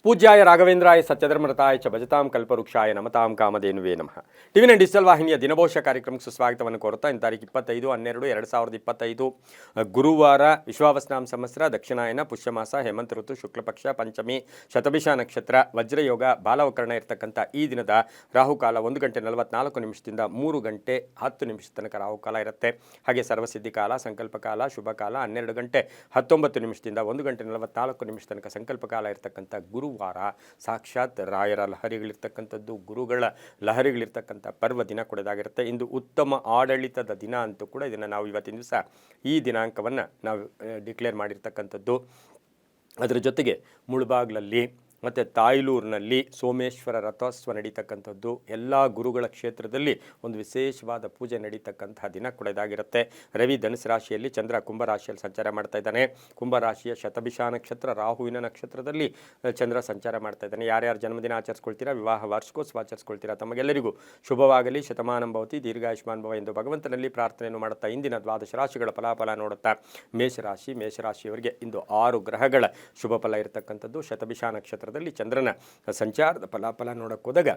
ಪೂಜ್ಯಾಯ ರಾಘವೇಂದ್ರಾಯ ಸತ್ಯಧರ್ಮರತಾಯ ಚ ಭಜತಾಂ ಕಲ್ಪವೃಕ್ಷಾಯ ನಮತಾಂ ಕಾಮಧೇನುವೇ ನಮಃ. ಟಿವಿ9 ಡಿಜಿಟಲ್ ವಾಹಿನಿಯ ದಿನಭೋಷ ಕಾರ್ಯಕ್ರಮಕ್ಕೆ ಸುಸ್ವಾಗತವನ್ನು ಕೋರುತ್ತಾ ಇನ್ನು ತಾರೀಕು 25/12/2025 ಗುರುವಾರ ವಿಶ್ವಾವಸ್ನಾಮ ಸಂವತ್ಸರ ದಕ್ಷಿಣಾಯನ ಪುಷ್ಯಮಾಸ ಹೇಮಂತ ಋತು ಶುಕ್ಲಪಕ್ಷ ಪಂಚಮಿ ಶತಭಿಷ ನಕ್ಷತ್ರ ವಜ್ರಯೋಗ ಬಾಲವಕರಣ ಇರತಕ್ಕಂಥ ಈ ದಿನದ ರಾಹುಕಾಲ 1:44 3 ಗಂಟೆ 10 ನಿಮಿಷ ತನಕ ರಾಹುಕಾಲ ಇರುತ್ತೆ. ಹಾಗೆ ಸರ್ವಸಿದ್ಧಿ ಕಾಲ, ಸಂಕಲ್ಪ ಕಾಲ, ಶುಭ ಕಾಲ 12:19 1:44 ತನಕ ಸಂಕಲ್ಪ ಕಾಲ ಇರತಕ್ಕಂಥ ಗುರುವಾರ ಸಾಕ್ಷಾತ್ ರಾಯರ ಲಹರಿಗಳಿರ್ತಕ್ಕಂಥದ್ದು, ಗುರುಗಳ ಲಹರಿಗಳಿರ್ತಕ್ಕಂಥ ಪರ್ವ ದಿನ ಕೊಡೋದಾಗಿರುತ್ತೆ. ಇಂದು ಉತ್ತಮ ಆಡಳಿತದ ದಿನ ಅಂತೂ ಕೂಡ ಇದನ್ನು ನಾವು ಇವತ್ತಿನ ದಿವಸ ಈ ದಿನಾಂಕವನ್ನು ನಾವು ಡಿಕ್ಲೇರ್ ಮಾಡಿರ್ತಕ್ಕಂಥದ್ದು. ಅದರ ಜೊತೆಗೆ ಮುಳುಬಾಗ್ಲಲ್ಲಿ ಮತ್ತು ತಾಯ್ಲೂರಿನಲ್ಲಿ ಸೋಮೇಶ್ವರ ರಥೋತ್ಸವ ನಡೀತಕ್ಕಂಥದ್ದು, ಎಲ್ಲ ಗುರುಗಳ ಕ್ಷೇತ್ರದಲ್ಲಿ ಒಂದು ವಿಶೇಷವಾದ ಪೂಜೆ ನಡೀತಕ್ಕಂಥ ದಿನ ಕೂಡ ಇದಾಗಿರುತ್ತೆ. ರವಿ ಧನುಸು ರಾಶಿಯಲ್ಲಿ, ಚಂದ್ರ ಕುಂಭರಾಶಿಯಲ್ಲಿ ಸಂಚಾರ ಮಾಡ್ತಾ ಇದ್ದಾನೆ. ಕುಂಭರಾಶಿಯ ಶತಭಿಷ ನಕ್ಷತ್ರ ರಾಹುವಿನ ನಕ್ಷತ್ರದಲ್ಲಿ ಚಂದ್ರ ಸಂಚಾರ ಮಾಡ್ತಾ ಇದ್ದಾನೆ. ಯಾರ್ಯಾರು ಜನ್ಮದಿನ ಆಚರಿಸ್ಕೊಳ್ತೀರಾ, ವಿವಾಹ ವಾರ್ಷಿಕೋತ್ಸವ ಆಚರಿಸ್ಕೊಳ್ತೀರಾ, ತಮಗೆಲ್ಲರಿಗೂ ಶುಭವಾಗಲಿ, ಶತಮಾನಂ ಭವತಿ, ದೀರ್ಘಾಯುಷ್ಮಾನ್ ಭವ ಎಂದು ಭಗವಂತನಲ್ಲಿ ಪ್ರಾರ್ಥನೆಯನ್ನು ಮಾಡುತ್ತಾ ಇಂದಿನ ದ್ವಾದಶ ರಾಶಿಗಳ ಫಲಾಫಲ ನೋಡುತ್ತಾ ಮೇಷರಾಶಿಯವರಿಗೆ ಇಂದು 6 ಗ್ರಹಗಳ ಶುಭ ಫಲ ಇರತಕ್ಕಂಥದ್ದು. ಶತಭಿಷ ನಕ್ಷತ್ರ ಚಂದ್ರನ ಸಂಚಾರದ ಫಲಾಫಲ ನೋಡಕ್ಕೆ ಹೋದಾಗ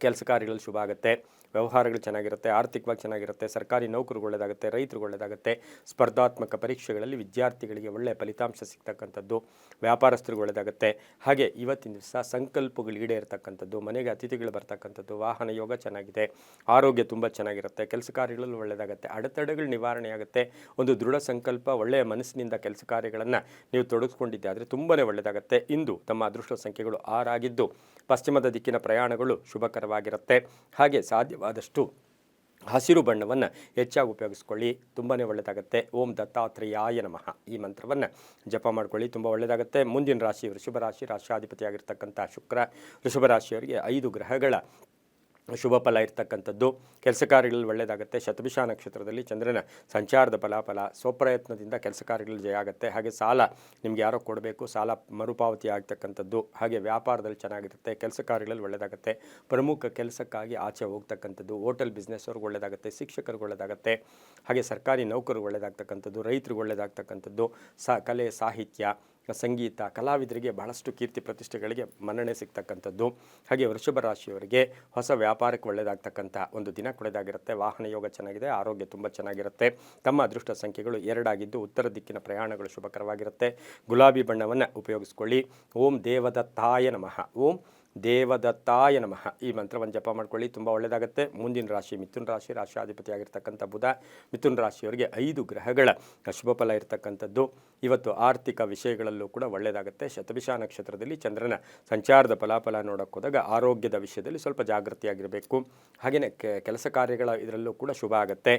ಕೆಲಸ ಕಾರ್ಯಗಳಲ್ಲಿ ಶುಭ ಆಗುತ್ತೆ, ವ್ಯವಹಾರಗಳು ಚೆನ್ನಾಗಿರುತ್ತೆ, ಆರ್ಥಿಕವಾಗಿ ಚೆನ್ನಾಗಿರುತ್ತೆ, ಸರ್ಕಾರಿ ನೌಕರಿಗೆ ಒಳ್ಳೆಯದಾಗುತ್ತೆ, ರೈತರಿಗೆ ಒಳ್ಳೆಯದಾಗುತ್ತೆ, ಸ್ಪರ್ಧಾತ್ಮಕ ಪರೀಕ್ಷೆಗಳಲ್ಲಿ ವಿದ್ಯಾರ್ಥಿಗಳಿಗೆ ಒಳ್ಳೆಯ ಫಲಿತಾಂಶ ಸಿಗ್ತಕ್ಕಂಥದ್ದು, ವ್ಯಾಪಾರಸ್ಥರಿಗೆ ಒಳ್ಳೆಯದಾಗುತ್ತೆ. ಹಾಗೆ ಇವತ್ತಿನ ದಿವಸ ಸಂಕಲ್ಪಗಳು ಈಡೇರ್ತಕ್ಕಂಥದ್ದು, ಮನೆಗೆ ಅತಿಥಿಗಳು ಬರ್ತಕ್ಕಂಥದ್ದು, ವಾಹನ ಯೋಗ ಚೆನ್ನಾಗಿದೆ, ಆರೋಗ್ಯ ತುಂಬ ಚೆನ್ನಾಗಿರುತ್ತೆ, ಕೆಲಸ ಕಾರ್ಯಗಳಲ್ಲಿ ಒಳ್ಳೆಯದಾಗುತ್ತೆ, ಅಡೆತಡೆಗಳು ನಿವಾರಣೆ ಆಗುತ್ತೆ. ಒಂದು ದೃಢ ಸಂಕಲ್ಪ, ಒಳ್ಳೆಯ ಮನಸ್ಸಿನಿಂದ ಕೆಲಸ ಕಾರ್ಯಗಳನ್ನು ನೀವು ತೊಡಗಿಸ್ಕೊಂಡಿದ್ದೆ ಆದರೆ ತುಂಬಾ ಒಳ್ಳೆಯದಾಗುತ್ತೆ. ಇಂದು ತಮ್ಮ ಅದೃಷ್ಟ ಸಂಖ್ಯೆಗಳು 6 ಆಗಿದ್ದು ಪಶ್ಚಿಮದ ದಿಕ್ಕಿನ ಪ್ರಯಾಣಗಳು ಶುಭಕರವಾಗಿರುತ್ತೆ. ಹಾಗೆ ಸಾಧ್ಯವಾದಷ್ಟು ಹಸಿರು ಬಣ್ಣವನ್ನು ಹೆಚ್ಚಾಗಿ ಉಪಯೋಗಿಸ್ಕೊಳ್ಳಿ, ತುಂಬಾ ಒಳ್ಳೆಯದಾಗುತ್ತೆ. ಓಂ ದತ್ತಾತ್ರೇಯಾಯ ನಮಃ ಈ ಮಂತ್ರವನ್ನು ಜಪ ಮಾಡ್ಕೊಳ್ಳಿ, ತುಂಬ ಒಳ್ಳೆಯದಾಗುತ್ತೆ. ಮುಂದಿನ ರಾಶಿ ವೃಷಭ ರಾಶಿ, ರಾಶಿಯಾಧಿಪತಿಯಾಗಿರ್ತಕ್ಕಂಥ ಶುಕ್ರ. ವೃಷಭ ರಾಶಿಯವರಿಗೆ 5 ಗ್ರಹಗಳ ಶುಭ ಫಲ ಇರ್ತಕ್ಕಂಥದ್ದು, ಕೆಲಸ ಕಾರ್ಯಗಳಲ್ಲಿ ಒಳ್ಳೆಯದಾಗುತ್ತೆ. ಶತಭಿಷ ನಕ್ಷತ್ರದಲ್ಲಿ ಚಂದ್ರನ ಸಂಚಾರದ ಫಲಾಫಲ, ಸ್ವಪ್ರಯತ್ನದಿಂದ ಕೆಲಸ ಕಾರ್ಯಗಳಲ್ಲಿ ಜಯ ಆಗುತ್ತೆ. ಹಾಗೆ ಸಾಲ ನಿಮ್ಗೆ ಯಾರೋ ಕೊಡಬೇಕು, ಸಾಲ ಮರುಪಾವತಿ ಆಗ್ತಕ್ಕಂಥದ್ದು, ಹಾಗೆ ವ್ಯಾಪಾರದಲ್ಲಿ ಚೆನ್ನಾಗಿರುತ್ತೆ, ಕೆಲಸ ಕಾರ್ಯಗಳಲ್ಲಿ ಒಳ್ಳೆಯದಾಗುತ್ತೆ. ಪ್ರಮುಖ ಕೆಲಸಕ್ಕಾಗಿ ಆಚೆ ಹೋಗ್ತಕ್ಕಂಥದ್ದು, ಹೋಟೆಲ್ ಬಿಸ್ನೆಸ್ ಅವ್ರಿಗೆ ಒಳ್ಳೆಯದಾಗುತ್ತೆ, ಶಿಕ್ಷಕರಿಗೆ ಒಳ್ಳೆಯದಾಗುತ್ತೆ, ಹಾಗೆ ಸರ್ಕಾರಿ ನೌಕರಿಗೆ ಒಳ್ಳೆಯದಾಗ್ತಕ್ಕಂಥದ್ದು, ರೈತರಿಗೆ ಒಳ್ಳೆಯದಾಗ್ತಕ್ಕಂಥದ್ದು, ಕಲೆ ಸಾಹಿತ್ಯ ಸಂಗೀತ ಕಲಾವಿದರಿಗೆ ಬಹಳಷ್ಟು ಕೀರ್ತಿ ಪ್ರತಿಷ್ಠೆಗಳಿಗೆ ಮನ್ನಣೆ ಸಿಗ್ತಕ್ಕಂಥದ್ದು. ಹಾಗೆ ವೃಷಭ ರಾಶಿಯವರಿಗೆ ಹೊಸ ವ್ಯಾಪಾರಕ್ಕೆ ಒಳ್ಳೆಯದಾಗ್ತಕ್ಕಂಥ ಒಂದು ದಿನ ಕೊಡೋದಾಗಿರುತ್ತೆ. ವಾಹನ ಯೋಗ ಚೆನ್ನಾಗಿದೆ, ಆರೋಗ್ಯ ತುಂಬ ಚೆನ್ನಾಗಿರುತ್ತೆ. ತಮ್ಮ ಅದೃಷ್ಟ ಸಂಖ್ಯೆಗಳು 2 ಆಗಿದ್ದು ಉತ್ತರ ದಿಕ್ಕಿನ ಪ್ರಯಾಣಗಳು ಶುಭಕರವಾಗಿರುತ್ತೆ. ಗುಲಾಬಿ ಬಣ್ಣವನ್ನು ಉಪಯೋಗಿಸ್ಕೊಳ್ಳಿ. ಓಂ ದೇವದತ್ತಾಯ ನಮಃ, ಓಂ ದೇವದತ್ತಾಯ ನಮಃ ಈ ಮಂತ್ರವನ್ನು ಜಪ ಮಾಡ್ಕೊಳ್ಳಿ, ತುಂಬ ಒಳ್ಳೆಯದಾಗುತ್ತೆ. ಮುಂದಿನ ರಾಶಿ ಮಿಥುನ ರಾಶಿ, ರಾಶಿಯಾಧಿಪತಿಯಾಗಿರ್ತಕ್ಕಂಥ ಬುಧ. ಮಿಥುನ ರಾಶಿಯವರಿಗೆ 5 ಗ್ರಹಗಳ ಶುಭ ಫಲ ಇರತಕ್ಕಂಥದ್ದು. ಇವತ್ತು ಆರ್ಥಿಕ ವಿಷಯಗಳಲ್ಲೂ ಕೂಡ ಒಳ್ಳೆಯದಾಗುತ್ತೆ. ಶತಭಿಷ ನಕ್ಷತ್ರದಲ್ಲಿ ಚಂದ್ರನ ಸಂಚಾರದ ಫಲಾಫಲ ನೋಡೋಕೆ ಹೋದಾಗ ಆರೋಗ್ಯದ ವಿಷಯದಲ್ಲಿ ಸ್ವಲ್ಪ ಜಾಗೃತಿಯಾಗಿರಬೇಕು. ಹಾಗೆಯೇ ಕೆಲಸ ಕಾರ್ಯಗಳ ಇದರಲ್ಲೂ ಕೂಡ ಶುಭ ಆಗುತ್ತೆ.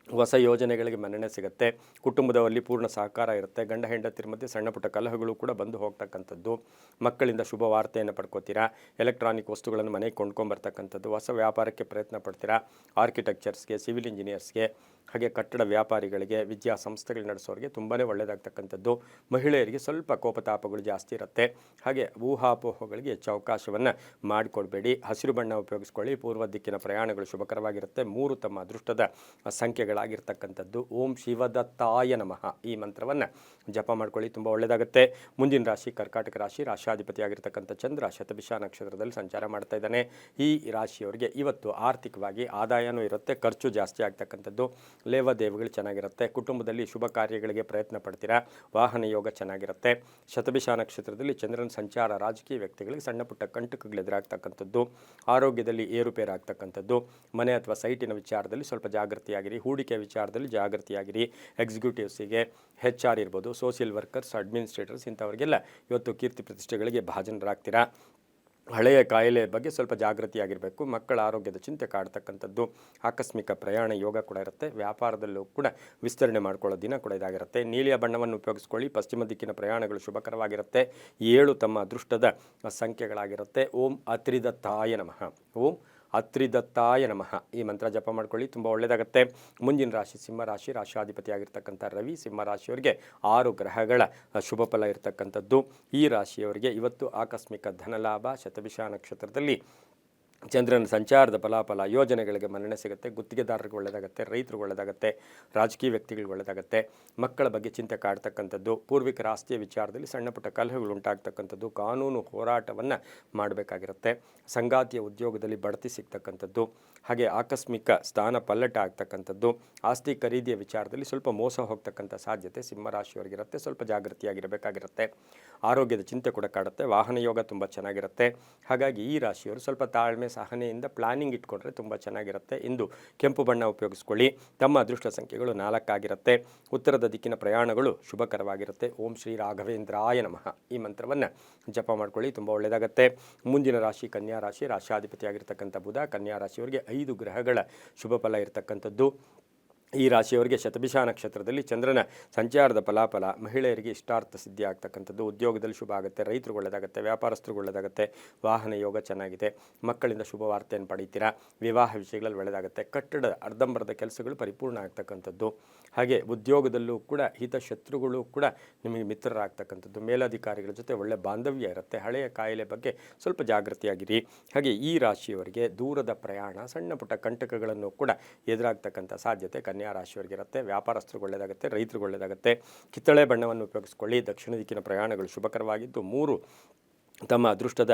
ಹೊಸ ಯೋಜನೆಗಳಿಗೆ ಮನ್ನಣೆ ಸಿಗುತ್ತೆ. ಕುಟುಂಬದಲ್ಲಿ ಪೂರ್ಣ ಸಹಕಾರ ಇರುತ್ತೆ. ಗಂಡ ಹೆಂಡತಿರ ಮಧ್ಯೆ ಸಣ್ಣ ಪುಟ್ಟ ಕಲಹಗಳು ಕೂಡ ಬಂದು ಹೋಗ್ತಕ್ಕಂಥದ್ದು. ಮಕ್ಕಳಿಂದ ಶುಭ ವಾರ್ತೆಯನ್ನು ಪಡ್ಕೋತೀರಾ. ಎಲೆಕ್ಟ್ರಾನಿಕ್ ವಸ್ತುಗಳನ್ನು ಮನೆಗೆ ಕೊಂಡ್ಕೊಂಬರ್ತಕ್ಕಂಥದ್ದು. ಹೊಸ ವ್ಯಾಪಾರಕ್ಕೆ ಪ್ರಯತ್ನ ಪಡ್ತೀರಾ. ಆರ್ಕಿಟೆಕ್ಚರ್ಸ್ಗೆ, ಸಿವಿಲ್ ಇಂಜಿನಿಯರ್ಸ್ಗೆ, ಹಾಗೆ ಕಟ್ಟಡ ವ್ಯಾಪಾರಿಗಳಿಗೆ, ವಿದ್ಯಾಸಂಸ್ಥೆಗಳು ನಡೆಸೋರಿಗೆ ತುಂಬಾ ಒಳ್ಳೆಯದಾಗ್ತಕ್ಕಂಥದ್ದು. ಮಹಿಳೆಯರಿಗೆ ಸ್ವಲ್ಪ ಕೋಪತಾಪಗಳು ಜಾಸ್ತಿ ಇರುತ್ತೆ. ಹಾಗೆ ಊಹಾಪೋಹಗಳಿಗೆ ಹೆಚ್ಚು ಅವಕಾಶವನ್ನು ಮಾಡಿಕೊಡ್ಬೇಡಿ. ಹಸಿರು ಬಣ್ಣ ಉಪಯೋಗಿಸ್ಕೊಳ್ಳಿ. ಪೂರ್ವ ದಿಕ್ಕಿನ ಪ್ರಯಾಣಗಳು ಶುಭಕರವಾಗಿರುತ್ತೆ. 3 ತಮ್ಮ ಅದೃಷ್ಟದ ಸಂಖ್ಯೆಗಳಾಗಿರ್ತಕ್ಕಂಥದ್ದು. ಓಂ ಶಿವದತ್ತಾಯ ನಮಃ ಈ ಮಂತ್ರವನ್ನು ಜಪ ಮಾಡ್ಕೊಳ್ಳಿ, ತುಂಬ ಒಳ್ಳೆಯದಾಗುತ್ತೆ. ಮುಂದಿನ ರಾಶಿ ಕರ್ಕಾಟಕ ರಾಶಿ, ರಾಶಿಯಾಧಿಪತಿಯಾಗಿರ್ತಕ್ಕಂಥ ಚಂದ್ರ ಶತಭಿಷ ನಕ್ಷತ್ರದಲ್ಲಿ ಸಂಚಾರ ಮಾಡ್ತಾ ಇದ್ದಾನೆ. ಈ ರಾಶಿಯವರಿಗೆ ಇವತ್ತು ಆರ್ಥಿಕವಾಗಿ ಆದಾಯನೂ ಇರುತ್ತೆ, ಖರ್ಚು ಜಾಸ್ತಿ ಆಗ್ತಕ್ಕಂಥದ್ದು. ಲೇವಾದೇವಿಗಳು ಚೆನ್ನಾಗಿರುತ್ತೆ. ಕುಟುಂಬದಲ್ಲಿ ಶುಭ ಕಾರ್ಯಗಳಿಗೆ ಪ್ರಯತ್ನ ಪಡ್ತೀರಾ. ವಾಹನ ಯೋಗ ಚೆನ್ನಾಗಿರುತ್ತೆ. ಶತಭಿಷ ನಕ್ಷತ್ರದಲ್ಲಿ ಚಂದ್ರನ ಸಂಚಾರ ರಾಜಕೀಯ ವ್ಯಕ್ತಿಗಳಿಗೆ ಸಣ್ಣ ಪುಟ್ಟ ಕಂಟಕಗಳು ಎದುರಾಗ್ತಕ್ಕಂಥದ್ದು. ಆರೋಗ್ಯದಲ್ಲಿ ಏರುಪೇರಾಗ್ತಕ್ಕಂಥದ್ದು. ಮನೆ ಅಥವಾ ಸೈಟಿನ ವಿಚಾರದಲ್ಲಿ ಸ್ವಲ್ಪ ಜಾಗೃತಿಯಾಗಿರಿ. ಹೂಡಿಕೆ ವಿಚಾರದಲ್ಲಿ ಜಾಗೃತಿಯಾಗಿರಿ. ಎಕ್ಸಿಕ್ಯೂಟಿವ್ಸಿಗೆ, HR ಇರ್ಬೋದು, ಸೋಷಿಯಲ್ ವರ್ಕರ್ಸ್, ಅಡ್ಮಿನಿಸ್ಟ್ರೇಟರ್ಸ್ ಇಂಥವರಿಗೆಲ್ಲ ಇವತ್ತು ಕೀರ್ತಿ ಪ್ರತಿಷ್ಠೆಗಳಿಗೆ ಭಾಜನರಾಗ್ತೀರಾ. ಹಳೆಯ ಕಾಯಿಲೆ ಬಗ್ಗೆ ಸ್ವಲ್ಪ ಜಾಗೃತಿಯಾಗಿರಬೇಕು. ಮಕ್ಕಳ ಆರೋಗ್ಯದ ಚಿಂತೆ ಕಾಡ್ತಕ್ಕಂಥದ್ದು. ಆಕಸ್ಮಿಕ ಪ್ರಯಾಣ ಯೋಗ ಕೂಡ ಇರುತ್ತೆ. ವ್ಯಾಪಾರದಲ್ಲೂ ಕೂಡ ವಿಸ್ತರಣೆ ಮಾಡ್ಕೊಳ್ಳೋ ದಿನ ಕೂಡ ಇದಾಗಿರುತ್ತೆ. ನೀಲಿಯ ಬಣ್ಣವನ್ನು ಉಪಯೋಗಿಸ್ಕೊಳ್ಳಿ. ಪಶ್ಚಿಮ ದಿಕ್ಕಿನ ಪ್ರಯಾಣಗಳು ಶುಭಕರವಾಗಿರುತ್ತೆ. 7 ತಮ್ಮ ಅದೃಷ್ಟದ ಸಂಖ್ಯೆಗಳಾಗಿರುತ್ತೆ. ಓಂ ಅತ್ರಿದತ್ತಾಯ ನಮಃ, ಓಂ ಅತ್ರಿದತ್ತಾಯ ನಮಃ ಈ ಮಂತ್ರ ಜಪ ಮಾಡ್ಕೊಳ್ಳಿ, ತುಂಬ ಒಳ್ಳೆಯದಾಗುತ್ತೆ. ಮುಂದಿನ ರಾಶಿ ಸಿಂಹರಾಶಿ, ರಾಶಿಯಾಧಿಪತಿಯಾಗಿರ್ತಕ್ಕಂಥ ರವಿ. ಸಿಂಹರಾಶಿಯವರಿಗೆ 6 ಗ್ರಹಗಳ ಶುಭ ಫಲ ಇರತಕ್ಕಂಥದ್ದು. ಈ ರಾಶಿಯವರಿಗೆ ಇವತ್ತು ಆಕಸ್ಮಿಕ ಧನಲಾಭ. ಶತಭಿಷ ನಕ್ಷತ್ರದಲ್ಲಿ ಚಂದ್ರನ ಸಂಚಾರದ ಫಲಾಫಲ ಯೋಜನೆಗಳಿಗೆ ಮನ್ನಣೆ ಸಿಗುತ್ತೆ, ಗುತ್ತಿಗೆದಾರರಿಗೆ ಒಳ್ಳೆಯದಾಗುತ್ತೆ, ರೈತರಿಗೆ ಒಳ್ಳೆಯದಾಗುತ್ತೆ, ರಾಜಕೀಯ ವ್ಯಕ್ತಿಗಳಿಗೆ ಒಳ್ಳೆಯದಾಗುತ್ತೆ, ಮಕ್ಕಳ ಬಗ್ಗೆ ಚಿಂತೆ ಕಾಡ್ತಕ್ಕಂಥದ್ದು, ಪೂರ್ವಿಕರ ಆಸ್ತಿಯ ವಿಚಾರದಲ್ಲಿ ಸಣ್ಣ ಪುಟ್ಟ ಕಲಹಗಳು ಉಂಟಾಗ್ತಕ್ಕಂಥದ್ದು, ಕಾನೂನು ಹೋರಾಟವನ್ನು ಮಾಡಬೇಕಾಗಿರುತ್ತೆ, ಸಂಗಾತಿಯ ಉದ್ಯೋಗದಲ್ಲಿ ಬಡ್ತಿ ಸಿಗ್ತಕ್ಕಂಥದ್ದು, ಹಾಗೆ ಆಕಸ್ಮಿಕ ಸ್ಥಾನ ಪಲ್ಲಟ ಆಗ್ತಕ್ಕಂಥದ್ದು, ಆಸ್ತಿ ಖರೀದಿಯ ವಿಚಾರದಲ್ಲಿ ಸ್ವಲ್ಪ ಮೋಸ ಹೋಗ್ತಕ್ಕಂಥ ಸಾಧ್ಯತೆ ಸಿಂಹರಾಶಿಯವರಿಗಿರುತ್ತೆ. ಸ್ವಲ್ಪ ಜಾಗೃತಿಯಾಗಿರಬೇಕಾಗಿರುತ್ತೆ. ಆರೋಗ್ಯದ ಚಿಂತೆ ಕೂಡ ಕಾಡುತ್ತೆ. ವಾಹನ ಯೋಗ ತುಂಬ ಚೆನ್ನಾಗಿರುತ್ತೆ. ಹಾಗಾಗಿ ಈ ರಾಶಿಯವರು ಸ್ವಲ್ಪ ತಾಳ್ಮೆ ಸಹನೆಯಿಂದ ಪ್ಲಾನಿಂಗ್ ಇಟ್ಕೊಂಡ್ರೆ ತುಂಬ ಚೆನ್ನಾಗಿರುತ್ತೆ. ಇಂದು ಕೆಂಪು ಬಣ್ಣ ಉಪಯೋಗಿಸ್ಕೊಳ್ಳಿ. ತಮ್ಮ ಅದೃಷ್ಟ ಸಂಖ್ಯೆಗಳು 4 ಆಗಿರುತ್ತೆ. ಉತ್ತರದ ದಿಕ್ಕಿನ ಪ್ರಯಾಣಗಳು ಶುಭಕರವಾಗಿರುತ್ತೆ. ಓಂ ಶ್ರೀ ರಾಘವೇಂದ್ರಾಯ ನಮಃ ಈ ಮಂತ್ರವನ್ನು ಜಪ ಮಾಡ್ಕೊಳ್ಳಿ, ತುಂಬ ಒಳ್ಳೆಯದಾಗುತ್ತೆ. ಮುಂದಿನ ರಾಶಿ ಕನ್ಯಾ ರಾಶಿ. ರಾಶಾಧಿಪತಿಯಾಗಿರ್ತಕ್ಕಂಥ ಬುಧ ಕನ್ಯಾ ರಾಶಿಯವರಿಗೆ 5 ಗ್ರಹಗಳ ಶುಭ ಫಲ ಇರತಕ್ಕಂಥದ್ದು. ಈ ರಾಶಿಯವರಿಗೆ ಶತಭಿಷ ನಕ್ಷತ್ರದಲ್ಲಿ ಚಂದ್ರನ ಸಂಚಾರದ ಫಲಾಫಲ ಮಹಿಳೆಯರಿಗೆ ಇಷ್ಟಾರ್ಥ ಸಿದ್ಧಿ ಆಗ್ತಕ್ಕಂಥದ್ದು, ಉದ್ಯೋಗದಲ್ಲಿ ಶುಭ ಆಗುತ್ತೆ, ರೈತರಿಗೆ ಒಳ್ಳೆಯದಾಗುತ್ತೆ, ವ್ಯಾಪಾರಸ್ಥರಿಗೆ ಒಳ್ಳೆಯದಾಗುತ್ತೆ, ವಾಹನ ಯೋಗ ಚೆನ್ನಾಗಿದೆ, ಮಕ್ಕಳಿಂದ ಶುಭ ವಾರ್ತೆಯನ್ನು ಪಡೀತೀರಾ, ವಿವಾಹ ವಿಷಯಗಳಲ್ಲಿ ಒಳ್ಳೆಯದಾಗುತ್ತೆ, ಕಟ್ಟಡ ಅರ್ಧಂಬರ್ಧ ಕೆಲಸಗಳು ಪರಿಪೂರ್ಣ ಆಗ್ತಕ್ಕಂಥದ್ದು, ಹಾಗೆ ಉದ್ಯೋಗದಲ್ಲೂ ಕೂಡ ಹಿತಶತ್ರುಗಳು ಕೂಡ ನಿಮಗೆ ಮಿತ್ರರಾಗ್ತಕ್ಕಂಥದ್ದು, ಮೇಲಧಿಕಾರಿಗಳ ಜೊತೆ ಒಳ್ಳೆಯ ಬಾಂಧವ್ಯ ಇರುತ್ತೆ, ಹಳೆಯ ಕಾಯಿಲೆ ಬಗ್ಗೆ ಸ್ವಲ್ಪ ಜಾಗೃತಿಯಾಗಿರಿ. ಹಾಗೆ ಈ ರಾಶಿಯವರಿಗೆ ದೂರದ ಪ್ರಯಾಣ, ಸಣ್ಣ ಪುಟ್ಟ ಕಂಟಕಗಳನ್ನು ಕೂಡ ಎದುರಾಗ್ತಕ್ಕಂಥ ಸಾಧ್ಯತೆ ಕನ್ಯಾ ರಾಶಿಯವರಿಗಿರುತ್ತೆ. ವ್ಯಾಪಾರಸ್ಥರಿಗೆ ಒಳ್ಳೆಯದಾಗುತ್ತೆ, ರೈತರಿಗೆ ಒಳ್ಳೆಯದಾಗುತ್ತೆ. ಕಿತ್ತಳೆ ಬಣ್ಣವನ್ನು ಉಪಯೋಗಿಸ್ಕೊಳ್ಳಿ. ದಕ್ಷಿಣ ದಿಕ್ಕಿನ ಪ್ರಯಾಣಗಳು ಶುಭಕರವಾಗಿದ್ದು 3 ತಮ್ಮ ಅದೃಷ್ಟದ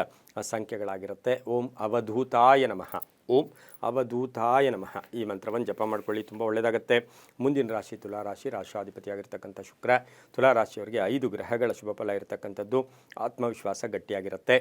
ಸಂಖ್ಯೆಗಳಾಗಿರುತ್ತೆ. ಓಂ ಅವಧೂತಾಯ ನಮಃ. ಓಂ ಅವಧೂತಾಯ ನಮಃ ಈ ಮಂತ್ರವನ್ನು ಜಪ ಮಾಡ್ಕೊಳ್ಳಿ, ತುಂಬ ಒಳ್ಳೆಯದಾಗುತ್ತೆ. ಮುಂದಿನ ರಾಶಿ ತುಲಾರಾಶಿ. ರಾಶಾಧಿಪತಿಯಾಗಿರ್ತಕ್ಕಂಥ ಶುಕ್ರ. ತುಲಾರಾಶಿಯವರಿಗೆ 5 ಗ್ರಹಗಳ ಶುಭ ಫಲ ಇರತಕ್ಕಂಥದ್ದು. ಆತ್ಮವಿಶ್ವಾಸ ಗಟ್ಟಿಯಾಗಿರುತ್ತೆ.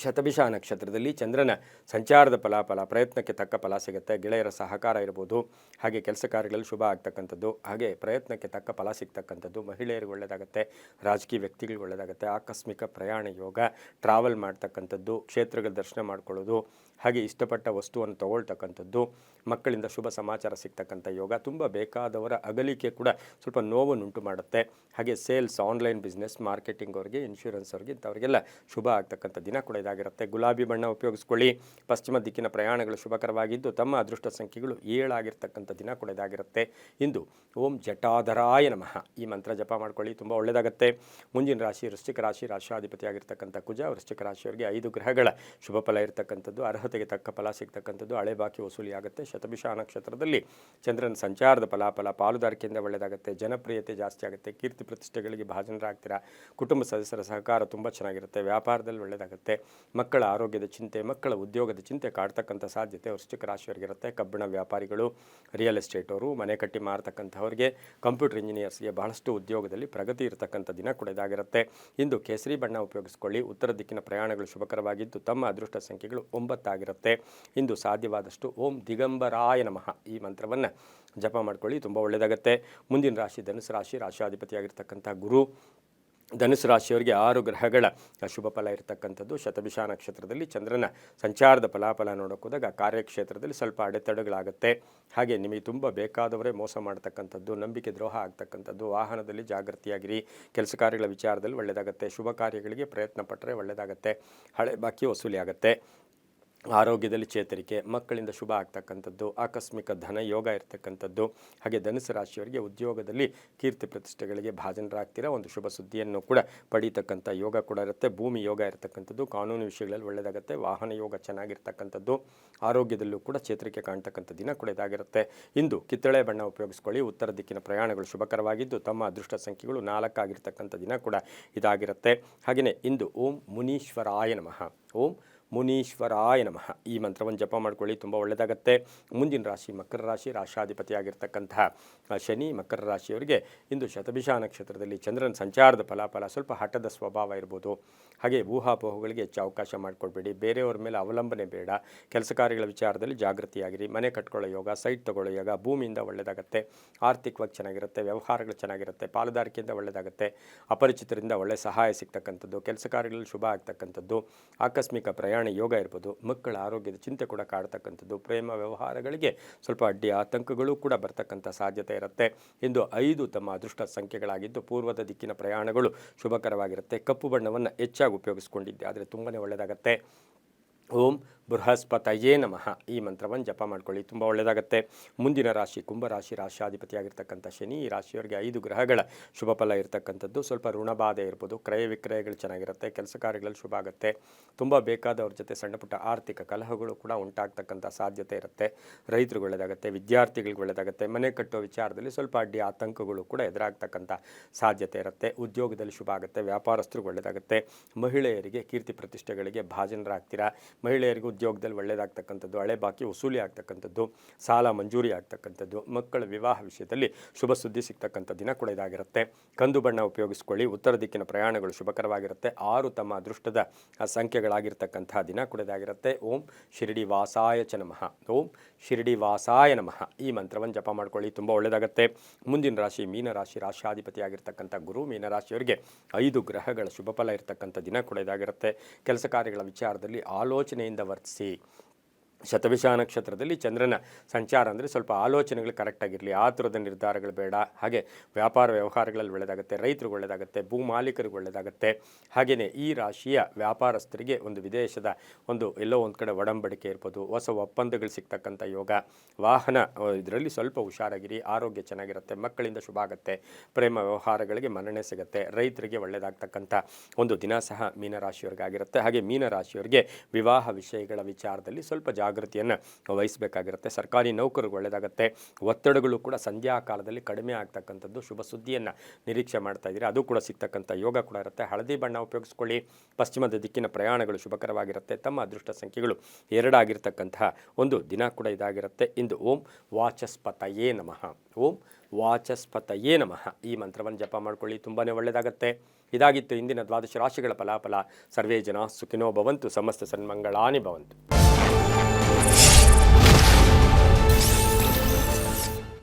ಶತಭಿಷ ನಕ್ಷತ್ರದಲ್ಲಿ ಚಂದ್ರನ ಸಂಚಾರದ ಫಲಾಫಲ ಪ್ರಯತ್ನಕ್ಕೆ ತಕ್ಕ ಫಲ ಸಿಗುತ್ತೆ. ಗೆಳೆಯರ ಸಹಕಾರ ಇರ್ಬೋದು, ಹಾಗೆ ಕೆಲಸ ಕಾರ್ಯಗಳಲ್ಲಿ ಶುಭ ಆಗ್ತಕ್ಕಂಥದ್ದು, ಹಾಗೆ ಪ್ರಯತ್ನಕ್ಕೆ ತಕ್ಕ ಫಲ ಸಿಗ್ತಕ್ಕಂಥದ್ದು, ಮಹಿಳೆಯರಿಗೆ ಒಳ್ಳೆಯದಾಗುತ್ತೆ, ರಾಜಕೀಯ ವ್ಯಕ್ತಿಗಳಿಗೆ ಒಳ್ಳೆಯದಾಗುತ್ತೆ, ಆಕಸ್ಮಿಕ ಪ್ರಯಾಣ ಯೋಗ, ಟ್ರಾವೆಲ್ ಮಾಡ್ತಕ್ಕಂಥದ್ದು, ಕ್ಷೇತ್ರಗಳ ದರ್ಶನ ಮಾಡ್ಕೊಳ್ಳೋದು, ಹಾಗೆ ಇಷ್ಟಪಟ್ಟ ವಸ್ತುವನ್ನು ತಗೊಳ್ತಕ್ಕಂಥದ್ದು, ಮಕ್ಕಳಿಂದ ಶುಭ ಸಮಾಚಾರ ಸಿಗ್ತಕ್ಕಂಥ ಯೋಗ, ತುಂಬ ಬೇಕಾದವರ ಅಗಲಿಕೆ ಕೂಡ ಸ್ವಲ್ಪ ನೋವನ್ನುಂಟು ಮಾಡುತ್ತೆ. ಹಾಗೆ ಸೇಲ್ಸ್, ಆನ್ಲೈನ್ ಬಿಸ್ನೆಸ್, ಮಾರ್ಕೆಟಿಂಗ್ ಅವರಿಗೆ, ಇನ್ಶೂರೆನ್ಸ್ ಅವರಿಗೆ ಇಂಥವರಿಗೆಲ್ಲ ಶುಭ ಆಗ್ತಕ್ಕಂಥ ದಿನ ಕೂಡ ಇದಾಗಿರುತ್ತೆ. ಗುಲಾಬಿ ಬಣ್ಣ ಉಪಯೋಗಿಸ್ಕೊಳ್ಳಿ. ಪಶ್ಚಿಮ ದಿಕ್ಕಿನ ಪ್ರಯಾಣಗಳು ಶುಭಕರವಾಗಿದ್ದು ತಮ್ಮ ಅದೃಷ್ಟ ಸಂಖ್ಯೆಗಳು 7 ಆಗಿರ್ತಕ್ಕಂಥ ದಿನ ಕೂಡ ಇದಾಗಿರುತ್ತೆ. ಇಂದು ಓಂ ಜಟಾಧರಾಯ ನಮಃ ಈ ಮಂತ್ರ ಜಪ ಮಾಡ್ಕೊಳ್ಳಿ, ತುಂಬ ಒಳ್ಳೆಯದಾಗುತ್ತೆ. ಮುಂದಿನ ರಾಶಿ ವೃಶ್ಚಿಕ ರಾಶಿ. ರಾಶಾಧಿಪತಿಯಾಗಿರ್ತಕ್ಕಂಥ ಕುಜ. ವೃಶ್ಚಿಕ ರಾಶಿಯವರಿಗೆ 5 ಗ್ರಹಗಳ ಶುಭ ಫಲ ಇರತಕ್ಕಂಥದ್ದು. ಅರ್ಹತೆಗೆ ತಕ್ಕ ಫಲ ಸಿಗ್ತಕ್ಕಂಥದ್ದು. ಹಳೆ ಬಾಕಿ ವಸೂಲಿ ಆಗುತ್ತೆ. ಶತಭಿಷ ನಕ್ಷತ್ರದಲ್ಲಿ ಚಂದ್ರನ ಸಂಚಾರದ ಫಲಾಫಲ ಪಾಲುದಾರಿಕೆಯಿಂದ ಒಳ್ಳೆಯದಾಗುತ್ತೆ. ಜನಪ್ರಿಯತೆ ಜಾಸ್ತಿ ಆಗುತ್ತೆ. ಕೀರ್ತಿ ಪ್ರತಿಷ್ಠೆಗಳಿಗೆ ಭಾಜನರಾಗ್ತೀರಾ. ಕುಟುಂಬ ಸದಸ್ಯರ ಸಹಕಾರ ತುಂಬ ಚೆನ್ನಾಗಿರುತ್ತೆ. ವ್ಯಾಪಾರದಲ್ಲಿ ಒಳ್ಳೆಯದಾಗುತ್ತೆ. ಮಕ್ಕಳ ಆರೋಗ್ಯದ ಚಿಂತೆ, ಮಕ್ಕಳ ಉದ್ಯೋಗದ ಚಿಂತೆ ಕಾಡ್ತಕ್ಕಂಥ ಸಾಧ್ಯತೆ ವೃಶ್ಚಿಕ ರಾಶಿಯವರಿಗಿರುತ್ತೆ. ಕಬ್ಬಿಣ ವ್ಯಾಪಾರಿಗಳು, ರಿಯಲ್ ಎಸ್ಟೇಟ್ ಅವರು, ಮನೆ ಕಟ್ಟಿ ಮಾರತಕ್ಕಂಥವ್ರಿಗೆ, ಕಂಪ್ಯೂಟರ್ ಇಂಜಿನಿಯರ್ಸ್ಗೆ ಬಹಳಷ್ಟು ಉದ್ಯೋಗದಲ್ಲಿ ಪ್ರಗತಿ ಇರತಕ್ಕಂಥ ದಿನ ಕೂಡ ಇದಾಗಿರುತ್ತೆ. ಇಂದು ಕೇಸರಿ ಬಣ್ಣ ಉಪಯೋಗಿಸಿಕೊಳ್ಳಿ. ಉತ್ತರ ದಿಕ್ಕಿನ ಪ್ರಯಾಣಗಳು ಶುಭಕರವಾಗಿದ್ದು ತಮ್ಮ ಅದೃಷ್ಟ ಸಂಖ್ಯೆಗಳು 9 ಆಗಿರುತ್ತೆ. ಇಂದು ಸಾಧ್ಯವಾದಷ್ಟು ಓಂ ದಿಗಂಬರಾಯ ನಮಃ ಈ ಮಂತ್ರವನ್ನು ಜಪ ಮಾಡ್ಕೊಳ್ಳಿ, ತುಂಬ ಒಳ್ಳೆಯದಾಗುತ್ತೆ. ಮುಂದಿನ ರಾಶಿ ಧನುಸು ರಾಶಿ. ರಾಶಾಧಿಪತಿಯಾಗಿರ್ತಕ್ಕಂಥ ಗುರು. ಧನುಸು ರಾಶಿಯವರಿಗೆ 6 ಗ್ರಹಗಳ ಶುಭ ಫಲ ಇರತಕ್ಕಂಥದ್ದು. ಶತಭಿಷ ನಕ್ಷತ್ರದಲ್ಲಿ ಚಂದ್ರನ ಸಂಚಾರದ ಫಲಾಫಲ ನೋಡೋಕ್ಕೋದಾಗ ಕಾರ್ಯಕ್ಷೇತ್ರದಲ್ಲಿ ಸ್ವಲ್ಪ ಅಡೆತಡೆಗಳಾಗುತ್ತೆ. ಹಾಗೆ ನಿಮಗೆ ತುಂಬ ಬೇಕಾದವರೇ ಮೋಸ ಮಾಡ್ತಕ್ಕಂಥದ್ದು, ನಂಬಿಕೆ ದ್ರೋಹ ಆಗ್ತಕ್ಕಂಥದ್ದು, ವಾಹನದಲ್ಲಿ ಜಾಗೃತಿಯಾಗಿರಿ. ಕೆಲಸ ಕಾರ್ಯಗಳ ವಿಚಾರದಲ್ಲಿ ಒಳ್ಳೆಯದಾಗುತ್ತೆ. ಶುಭ ಕಾರ್ಯಗಳಿಗೆ ಪ್ರಯತ್ನ ಪಟ್ಟರೆ ಒಳ್ಳೆಯದಾಗುತ್ತೆ. ಹಳೆ ಬಾಕಿ ವಸೂಲಿ ಆಗುತ್ತೆ. ಆರೋಗ್ಯದಲ್ಲಿ ಚೇತರಿಕೆ, ಮಕ್ಕಳಿಂದ ಶುಭ ಆಗ್ತಕ್ಕಂಥದ್ದು, ಆಕಸ್ಮಿಕ ಧನ ಯೋಗ ಇರ್ತಕ್ಕಂಥದ್ದು. ಹಾಗೆ ಧನುಸು ರಾಶಿಯವರಿಗೆ ಉದ್ಯೋಗದಲ್ಲಿ ಕೀರ್ತಿ ಪ್ರತಿಷ್ಠೆಗಳಿಗೆ ಭಾಜನರಾಗ್ತೀರಾ. ಒಂದು ಶುಭ ಸುದ್ದಿಯನ್ನು ಕೂಡ ಪಡೀತಕ್ಕಂಥ ಯೋಗ ಕೂಡ ಇರುತ್ತೆ. ಭೂಮಿ ಯೋಗ ಇರತಕ್ಕಂಥದ್ದು, ಕಾನೂನು ವಿಷಯಗಳಲ್ಲಿ ಒಳ್ಳೆಯದಾಗುತ್ತೆ. ವಾಹನ ಯೋಗ ಚೆನ್ನಾಗಿರ್ತಕ್ಕಂಥದ್ದು. ಆರೋಗ್ಯದಲ್ಲೂ ಕೂಡ ಚೇತರಿಕೆ ಕಾಣ್ತಕ್ಕಂಥ ದಿನ ಕೂಡ ಇದಾಗಿರುತ್ತೆ. ಇಂದು ಕಿತ್ತಳೆ ಬಣ್ಣ ಉಪಯೋಗಿಸ್ಕೊಳ್ಳಿ. ಉತ್ತರ ದಿಕ್ಕಿನ ಪ್ರಯಾಣಗಳು ಶುಭಕರವಾಗಿದ್ದು ತಮ್ಮ ಅದೃಷ್ಟ ಸಂಖ್ಯೆಗಳು 4 ಆಗಿರ್ತಕ್ಕಂಥ ದಿನ ಕೂಡ ಇದಾಗಿರುತ್ತೆ. ಹಾಗೆಯೇ ಇಂದು ಓಂ ಮುನೀಶ್ವರಾಯ ನಮಃ. ಓಂ ಮುನೀಶ್ವರಾಯ ನಮಃ ಈ ಮಂತ್ರವನ್ನು ಜಪ ಮಾಡ್ಕೊಳ್ಳಿ, ತುಂಬ ಒಳ್ಳೆಯದಾಗುತ್ತೆ. ಮುಂದಿನ ರಾಶಿ ಮಕರ ರಾಶಿ. ರಾಶಾಧಿಪತಿಯಾಗಿರ್ತಕ್ಕಂತಹ ಶನಿ ಮಕರ ರಾಶಿಯವರಿಗೆ ಇಂದು ಶತಭಿಷ ನಕ್ಷತ್ರದಲ್ಲಿ ಚಂದ್ರನ ಸಂಚಾರದ ಫಲಾಫಲ ಸ್ವಲ್ಪ ಹಠದ ಸ್ವಭಾವ ಇರ್ಬೋದು. ಹಾಗೆ ಊಹಾಪೋಹಗಳಿಗೆ ಹೆಚ್ಚು ಅವಕಾಶ ಮಾಡಿಕೊಡ್ಬೇಡಿ. ಬೇರೆಯವ್ರ ಮೇಲೆ ಅವಲಂಬನೆ ಬೇಡ. ಕೆಲಸ ಕಾರ್ಯಗಳ ವಿಚಾರದಲ್ಲಿ ಜಾಗೃತಿಯಾಗಿರಿ. ಮನೆ ಕಟ್ಕೊಳ್ಳೋ ಯೋಗ, ಸೈಟ್ ತಗೊಳ್ಳೋ ಯೋಗ, ಭೂಮಿಯಿಂದ ಒಳ್ಳೆಯದಾಗುತ್ತೆ. ಆರ್ಥಿಕವಾಗಿ ಚೆನ್ನಾಗಿರುತ್ತೆ. ವ್ಯವಹಾರಗಳು ಚೆನ್ನಾಗಿರುತ್ತೆ. ಪಾಲುದಾರಿಕೆಯಿಂದ ಒಳ್ಳೆಯದಾಗುತ್ತೆ. ಅಪರಿಚಿತರಿಂದ ಒಳ್ಳೆಯ ಸಹಾಯ ಸಿಗ್ತಕ್ಕಂಥದ್ದು, ಕೆಲಸ ಕಾರ್ಯಗಳಲ್ಲಿ ಶುಭ ಆಗ್ತಕ್ಕಂಥದ್ದು, ಆಕಸ್ಮಿಕ ಪ್ರಯಾಣ ಯೋಗ ಇರ್ಬೋದು. ಮಕ್ಕಳ ಆರೋಗ್ಯದ ಚಿಂತೆ ಕೂಡ ಕಾಡ್ತಕ್ಕಂಥದ್ದು. ಪ್ರೇಮ ವ್ಯವಹಾರಗಳಿಗೆ ಸ್ವಲ್ಪ ಅಡ್ಡಿ ಆತಂಕಗಳು ಕೂಡ ಬರ್ತಕ್ಕಂಥ ಸಾಧ್ಯತೆ ಇರುತ್ತೆ. ಇಂದು 5 ತಮ್ಮ ಅದೃಷ್ಟ ಸಂಖ್ಯೆಗಳಾಗಿದ್ದು ಪೂರ್ವದ ದಿಕ್ಕಿನ ಪ್ರಯಾಣಗಳು ಶುಭಕರವಾಗಿರುತ್ತೆ. ಕಪ್ಪು ಬಣ್ಣವನ್ನು ಹೆಚ್ಚಾಗಿ ಉಪಯೋಗಿಸ್ಕೊಂಡಿದ್ದೆ ಆದರೆ ತುಂಬಾ ಒಳ್ಳೆಯದಾಗುತ್ತೆ. ಓಂ ಬೃಹಸ್ಪತಯೇ ನಮಃ ಈ ಮಂತ್ರವನ್ನು ಜಪ ಮಾಡ್ಕೊಳ್ಳಿ, ತುಂಬ ಒಳ್ಳೆಯದಾಗುತ್ತೆ. ಮುಂದಿನ ರಾಶಿ ಕುಂಭರಾಶಿ, ರಾಶಿಯಾಧಿಪತಿಯಾಗಿರ್ತಕ್ಕಂಥ ಶನಿ. ಈ ರಾಶಿಯವರಿಗೆ 5 ಗ್ರಹಗಳ ಶುಭ ಫಲ ಇರತಕ್ಕಂಥದ್ದು. ಸ್ವಲ್ಪ ಋಣಬಾಧೆ ಇರ್ಬೋದು, ಕ್ರಯ ವಿಕ್ರಯಗಳು ಚೆನ್ನಾಗಿರುತ್ತೆ, ಕೆಲಸ ಕಾರ್ಯಗಳಲ್ಲಿ ಶುಭ ಆಗುತ್ತೆ. ತುಂಬ ಬೇಕಾದವ್ರ ಜೊತೆ ಸಣ್ಣ ಪುಟ್ಟ ಆರ್ಥಿಕ ಕಲಹಗಳು ಕೂಡ ಉಂಟಾಗ್ತಕ್ಕಂಥ ಸಾಧ್ಯತೆ ಇರುತ್ತೆ. ರೈತರಿಗೆ ಒಳ್ಳೆಯದಾಗುತ್ತೆ, ವಿದ್ಯಾರ್ಥಿಗಳಿಗೆ ಒಳ್ಳೆಯದಾಗುತ್ತೆ. ಮನೆ ಕಟ್ಟೋ ವಿಚಾರದಲ್ಲಿ ಸ್ವಲ್ಪ ಅಡ್ಡಿ ಆತಂಕಗಳು ಕೂಡ ಎದುರಾಗ್ತಕ್ಕಂಥ ಸಾಧ್ಯತೆ ಇರುತ್ತೆ. ಉದ್ಯೋಗದಲ್ಲಿ ಶುಭ ಆಗುತ್ತೆ, ವ್ಯಾಪಾರಸ್ಥರಿಗೆ ಒಳ್ಳೆಯದಾಗುತ್ತೆ. ಮಹಿಳೆಯರಿಗೆ ಕೀರ್ತಿ ಪ್ರತಿಷ್ಠೆಗಳಿಗೆ ಭಾಜನರಾಗ್ತೀರಾ. ಮಹಿಳೆಯರಿಗೆ ಉದ್ಯೋಗದಲ್ಲಿ ಒಳ್ಳೆಯದಾಗ್ತಕ್ಕಂಥದ್ದು, ಹಳೆ ಬಾಕಿ ವಸೂಲಿ ಆಗ್ತಕ್ಕಂಥದ್ದು, ಸಾಲ ಮಂಜೂರಿ ಆಗ್ತಕ್ಕಂಥದ್ದು, ಮಕ್ಕಳ ವಿವಾಹ ವಿಷಯದಲ್ಲಿ ಶುಭ ಸುದ್ದಿ ಸಿಗ್ತಕ್ಕಂಥ ದಿನ ಕೂಡ ಇದಾಗಿರುತ್ತೆ. ಕಂದು ಬಣ್ಣ ಉಪಯೋಗಿಸ್ಕೊಳ್ಳಿ. ಉತ್ತರ ದಿಕ್ಕಿನ ಪ್ರಯಾಣಗಳು ಶುಭಕರವಾಗಿರುತ್ತೆ. 6 ತಮ್ಮ ಅದೃಷ್ಟದ ಸಂಖ್ಯೆಗಳಾಗಿರ್ತಕ್ಕಂಥ ದಿನ ಕೂಡ ಇದಾಗಿರುತ್ತೆ. ಓಂ ಶಿರಡಿ ವಾಸಾಯ ಚ ನಮಃ, ಓಂ ಶಿರಡಿ ವಾಸಾಯ ನಮಃ ಈ ಮಂತ್ರವನ್ನು ಜಪ ಮಾಡ್ಕೊಳ್ಳಿ, ತುಂಬ ಒಳ್ಳೆಯದಾಗುತ್ತೆ. ಮುಂದಿನ ರಾಶಿ ಮೀನರಾಶಿ, ರಾಶಿಯಾಧಿಪತಿಯಾಗಿರ್ತಕ್ಕಂಥ ಗುರು. ಮೀನರಾಶಿಯವರಿಗೆ 5 ಗ್ರಹಗಳ ಶುಭ ಫಲ ಇರತಕ್ಕಂಥ ದಿನ ಕೂಡ ಇದಾಗಿರುತ್ತೆ. ಕೆಲಸ ಕಾರ್ಯಗಳ ವಿಚಾರದಲ್ಲಿ ಆಲೋಚನೆಯಿಂದ ವರ್ತಿಸಿ. ಶತಭಿಷ ನಕ್ಷತ್ರದಲ್ಲಿ ಚಂದ್ರನ ಸಂಚಾರ ಅಂದರೆ ಸ್ವಲ್ಪ ಆಲೋಚನೆಗಳು ಕರೆಕ್ಟಾಗಿರಲಿ, ಆತುರದ ನಿರ್ಧಾರಗಳು ಬೇಡ. ಹಾಗೆ ವ್ಯಾಪಾರ ವ್ಯವಹಾರಗಳಲ್ಲಿ ಒಳ್ಳೆಯದಾಗುತ್ತೆ, ರೈತರಿಗೆ ಒಳ್ಳೆಯದಾಗುತ್ತೆ, ಭೂ ಮಾಲೀಕರಿಗೆ ಒಳ್ಳೆಯದಾಗುತ್ತೆ. ಹಾಗೆಯೇ ಈ ರಾಶಿಯ ವ್ಯಾಪಾರಸ್ಥರಿಗೆ ಒಂದು ವಿದೇಶದ ಎಲ್ಲೋ ಒಂದು ಕಡೆ ಒಡಂಬಡಿಕೆ ಇರ್ಬೋದು, ಹೊಸ ಒಪ್ಪಂದಗಳು ಸಿಗ್ತಕ್ಕಂಥ ಯೋಗ. ವಾಹನ ಇದರಲ್ಲಿ ಸ್ವಲ್ಪ ಹುಷಾರಾಗಿರಿ. ಆರೋಗ್ಯ ಚೆನ್ನಾಗಿರುತ್ತೆ, ಮಕ್ಕಳಿಂದ ಶುಭ ಆಗುತ್ತೆ, ಪ್ರೇಮ ವ್ಯವಹಾರಗಳಿಗೆ ಮನ್ನಣೆ ಸಿಗುತ್ತೆ. ರೈತರಿಗೆ ಒಳ್ಳೆಯದಾಗ್ತಕ್ಕಂಥ ಒಂದು ದಿನ ಸಹ ಮೀನರಾಶಿಯವರಿಗಾಗಿರುತ್ತೆ. ಹಾಗೆ ಮೀನರಾಶಿಯವರಿಗೆ ವಿವಾಹ ವಿಷಯಗಳ ವಿಚಾರದಲ್ಲಿ ಸ್ವಲ್ಪ ಜಾಗೃತಿಯನ್ನು ವಹಿಸಬೇಕಾಗಿರುತ್ತೆ. ಸರ್ಕಾರಿ ನೌಕರರಿಗೆ ಒಳ್ಳೆಯದಾಗುತ್ತೆ. ಒತ್ತಡಗಳು ಕೂಡ ಸಂಧ್ಯಾ ಕಾಲದಲ್ಲಿ ಕಡಿಮೆ ಆಗ್ತಕ್ಕಂಥದ್ದು, ಶುಭ ಸುದ್ದಿಯನ್ನು ನಿರೀಕ್ಷೆ ಮಾಡ್ತಾ ಇದ್ದೀರಾ, ಅದು ಕೂಡ ಸಿಗ್ತಕ್ಕಂಥ ಯೋಗ ಕೂಡ ಇರುತ್ತೆ. ಹಳದಿ ಬಣ್ಣ ಉಪಯೋಗಿಸ್ಕೊಳ್ಳಿ. ಪಶ್ಚಿಮದ ದಿಕ್ಕಿನ ಪ್ರಯಾಣಗಳು ಶುಭಕರವಾಗಿರುತ್ತೆ. ತಮ್ಮ ಅದೃಷ್ಟ ಸಂಖ್ಯೆಗಳು 2 ಆಗಿರ್ತಕ್ಕಂತಹ ಒಂದು ದಿನ ಕೂಡ ಇದಾಗಿರುತ್ತೆ. ಇಂದು ಓಂ ವಾಚಸ್ಪತಯೇ ನಮಃ, ಓಂ ವಾಚಸ್ಪತಯೇ ನಮಃ ಈ ಮಂತ್ರವನ್ನು ಜಪ ಮಾಡ್ಕೊಳ್ಳಿ, ತುಂಬಾ ಒಳ್ಳೆಯದಾಗುತ್ತೆ. ಇದಾಗಿತ್ತು ಇಂದಿನ 12 ರಾಶಿಗಳ ಫಲಾಫಲ. ಸರ್ವೇ ಜನ ಸುಖಿನೋ ಭವಂತು, ಸಮಸ್ತ ಸನ್ಮಂಗಳಾನಿ ಭವಂತು.